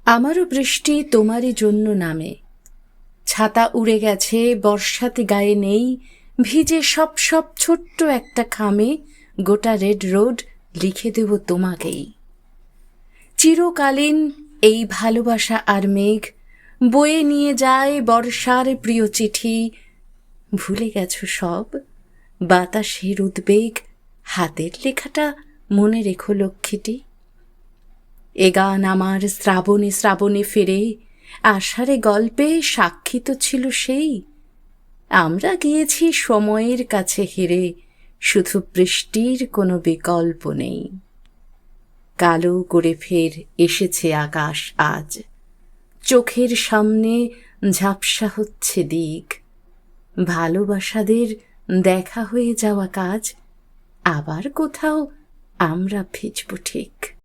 আমারও বৃষ্টি তোমারই জন্য নামে। ছাতা উড়ে গেছে, বর্ষাতে গায়ে নেই, ভিজে সব সব ছোট্ট একটা খামে গোটা রেড রোড লিখে দেব তোমাকেই। চিরকালীন এই ভালোবাসা আর মেঘ বয়ে নিয়ে যায় বর্ষার প্রিয় চিঠি। ভুলে গেছো সব, বাতাসের উদ্বেগ, হাতের লেখাটা মনে রেখো লক্ষ্মীটি। এ গান আমার শ্রাবণে শ্রাবণে ফেরে, আষাঢ়ে গল্পে সাক্ষী তো ছিল সেই। আমরা গিয়েছি সময়ের কাছে হেরে, শুধু বৃষ্টির কোনো বিকল্প নেই। কালো করে ফের এসেছে আকাশ আজ, চোখের সামনে ঝাপসা হচ্ছে দিক। ভালোবাসাদের দেখা হয়ে যাওয়া কাজ, আবার কোথাও আমরা ভিজব ঠিক।